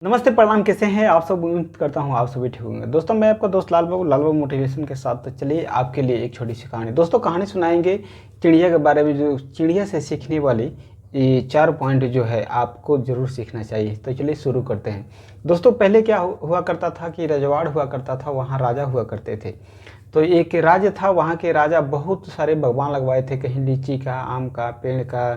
नमस्ते प्रणाम, कैसे हैं आप सब। उम्मीद करता हूं आप सभी ठीक होंगे। दोस्तों मैं आपका दोस्त लाल बाबू मोटिवेशन के साथ। तो चलिए आपके लिए एक छोटी सी कहानी दोस्तों कहानी सुनाएंगे चिड़िया के बारे में, जो चिड़िया से सीखने वाली ये 4 पॉइंट जो है आपको ज़रूर सीखना चाहिए। तो चलिए शुरू करते हैं। दोस्तों पहले क्या हुआ करता था कि रजवाड़ हुआ करता था, वहाँ राजा हुआ करते थे। तो एक राज्य था, वहाँ के राजा बहुत सारे बागवान लगवाए थे, कहीं लीची का, आम का पेड़ का,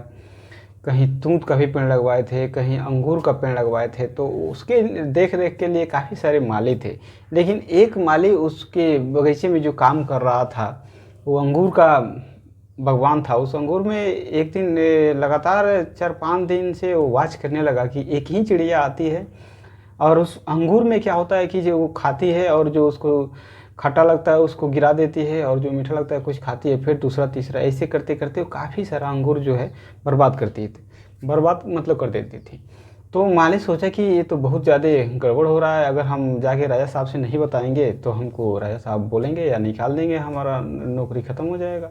कहीं तूत का भी पेड़ लगवाए थे, कहीं अंगूर का पेड़ लगवाए थे। तो उसके देख रेख के लिए काफ़ी सारे माली थे, लेकिन एक माली उसके बगीचे में जो काम कर रहा था वो अंगूर का बागवान था। उस अंगूर में एक दिन लगातार 4-5 दिन से वो वाच करने लगा कि एक ही चिड़िया आती है और उस अंगूर में क्या होता है कि जो वो खाती है और जो उसको खट्टा लगता है उसको गिरा देती है, और जो मीठा लगता है कुछ खाती है, फिर दूसरा तीसरा, ऐसे करते करते वो काफ़ी सारा अंगूर जो है बर्बाद करती थी। बर्बाद मतलब कर देती थी। तो माली सोचा कि ये तो बहुत ज़्यादा गड़बड़ हो रहा है, अगर हम जाके राजा साहब से नहीं बताएंगे तो हमको राजा साहब बोलेंगे या निकाल देंगे, हमारा नौकरी ख़त्म हो जाएगा।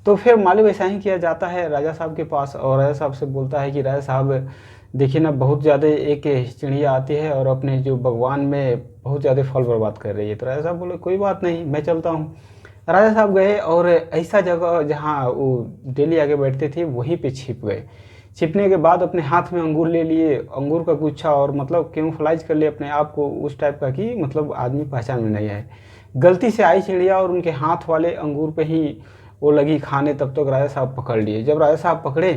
तो फिर माली वैसा ही किया जाता है राजा साहब के पास, और राजा साहब से बोलता है कि राजा साहब देखिए ना, बहुत ज़्यादा एक चिड़िया आती है और अपने जो बागवान में बहुत ज़्यादा फल बर्बाद कर रही है। तो राजा साहब बोले कोई बात नहीं, मैं चलता हूँ। राजा साहब गए और ऐसा जगह जहाँ वो डेली आगे बैठते थे वहीं पे छिप गए। छिपने के बाद अपने हाथ में अंगूर ले लिए, अंगूर का गुच्छा, और मतलब कैमोफ्लेज कर लिए अपने आप को उस टाइप का कि मतलब आदमी पहचान में नहीं आए। गलती से आई चिड़िया और उनके हाथ वाले अंगूर पे ही वो लगी खाने, तब तक राजा साहब पकड़ लिए। जब राजा साहब पकड़े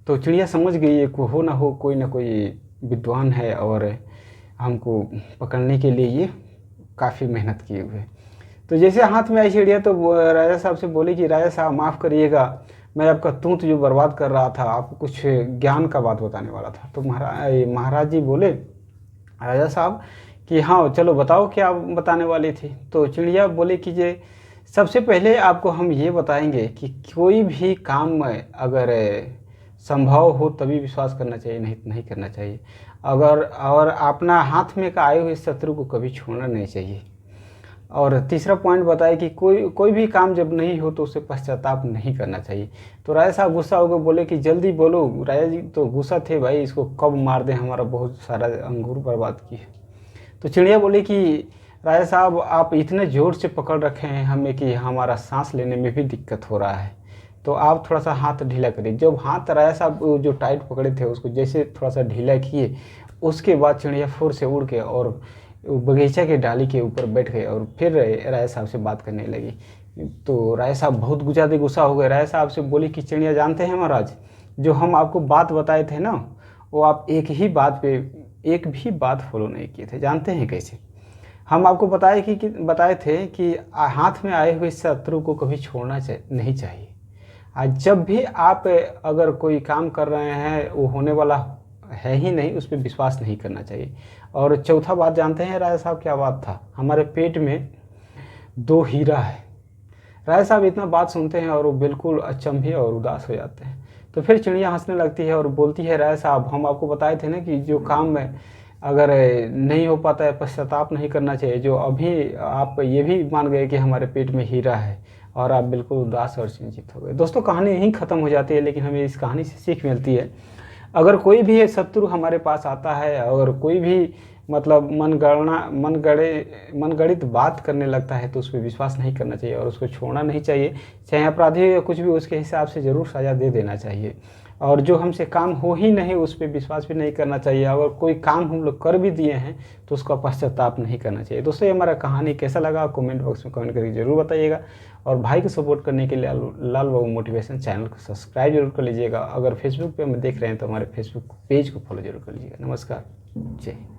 तो चिड़िया समझ गई है को हो ना कोई विद्वान है और हमको पकड़ने के लिए ये काफ़ी मेहनत किए हुए। तो जैसे हाथ में आई चिड़िया तो राजा साहब से बोली कि राजा साहब माफ़ करिएगा, मैं आपका तूत जो बर्बाद कर रहा था, आपको कुछ ज्ञान का बात बताने वाला था। तो महाराज जी बोले राजा साहब कि हाँ चलो बताओ क्या बताने वाली थी। तो चिड़िया बोले कि जे सबसे पहले आपको हम ये बताएंगे कि कोई भी काम अगर संभव हो तभी विश्वास करना चाहिए, नहीं नहीं करना चाहिए। अगर और अपना हाथ में का आए हुए शत्रु को कभी छोड़ना नहीं चाहिए। और तीसरा पॉइंट बताए कि कोई भी काम जब नहीं हो तो उसे पश्चाताप नहीं करना चाहिए। तो राजा साहब गुस्सा हो गए, बोले कि जल्दी बोलो। राजा जी तो गुस्सा थे, भाई इसको कब मार दें, हमारा बहुत सारा अंगूर बर्बाद किए। तो चिड़िया बोली कि राजा साहब आप इतने ज़ोर से पकड़ रखे हैं हमें कि हमारा सांस लेने में भी दिक्कत हो रहा है, तो आप थोड़ा सा हाथ ढीला करिए। जब हाथ राजा साहब जो टाइट पकड़े थे उसको जैसे थोड़ा सा ढीला किए, उसके बाद चिड़िया फुर से उड़ के और बगीचा के डाली के ऊपर बैठ गए और फिर राजा साहब से बात करने लगी। तो राजा साहब बहुत ज़्यादा गुस्सा हो गए। राजा साहब से बोली कि चिड़िया जानते हैं महाराज, जो हम आपको बात बताए थे ना, वो आप एक ही बात पे एक भी बात फॉलो नहीं किए थे। जानते हैं कैसे? हम आपको बताए थे कि हाथ में आए हुए शत्रु को कभी छोड़ना नहीं चाहिए। आज जब भी आप अगर कोई काम कर रहे हैं वो होने वाला है ही नहीं, उस पर विश्वास नहीं करना चाहिए। और चौथा बात जानते हैं राजा साहब क्या बात था? हमारे पेट में 2 हीरा है। राजा साहब इतना बात सुनते हैं और वो बिल्कुल अचंभे और उदास हो जाते हैं। तो फिर चिड़िया हंसने लगती है और बोलती है राजा साहब हम आपको बताए थे ना कि जो काम में अगर नहीं हो पाता है पश्चाताप नहीं करना चाहिए। जो अभी आप ये भी मान गए कि हमारे पेट में हीरा है और आप बिल्कुल उदास और चिंतित हो गए। दोस्तों कहानी यहीं ख़त्म हो जाती है, लेकिन हमें इस कहानी से सीख मिलती है। अगर कोई भी शत्रु हमारे पास आता है, अगर कोई भी मतलब मनगढ़ित बात करने लगता है तो उस पर विश्वास नहीं करना चाहिए और उसको छोड़ना नहीं चाहिए। चाहे अपराधी हो या कुछ भी, उसके हिसाब से ज़रूर सज़ा दे देना चाहिए। और जो हमसे काम हो ही नहीं उस पर विश्वास भी नहीं करना चाहिए। अगर कोई काम हम लोग कर भी दिए हैं तो उसका पश्चाताप नहीं करना चाहिए। दोस्तों ये हमारा कहानी कैसा लगा कमेंट बॉक्स में कमेंट करके ज़रूर बताइएगा। और भाई को सपोर्ट करने के लिए लाल बाबू मोटिवेशन चैनल को सब्सक्राइब जरूर कर लीजिएगा। अगर फेसबुक पे हम देख रहे हैं तो हमारे फेसबुक पेज को फॉलो जरूर कर लीजिएगा। नमस्कार, जय हिंद।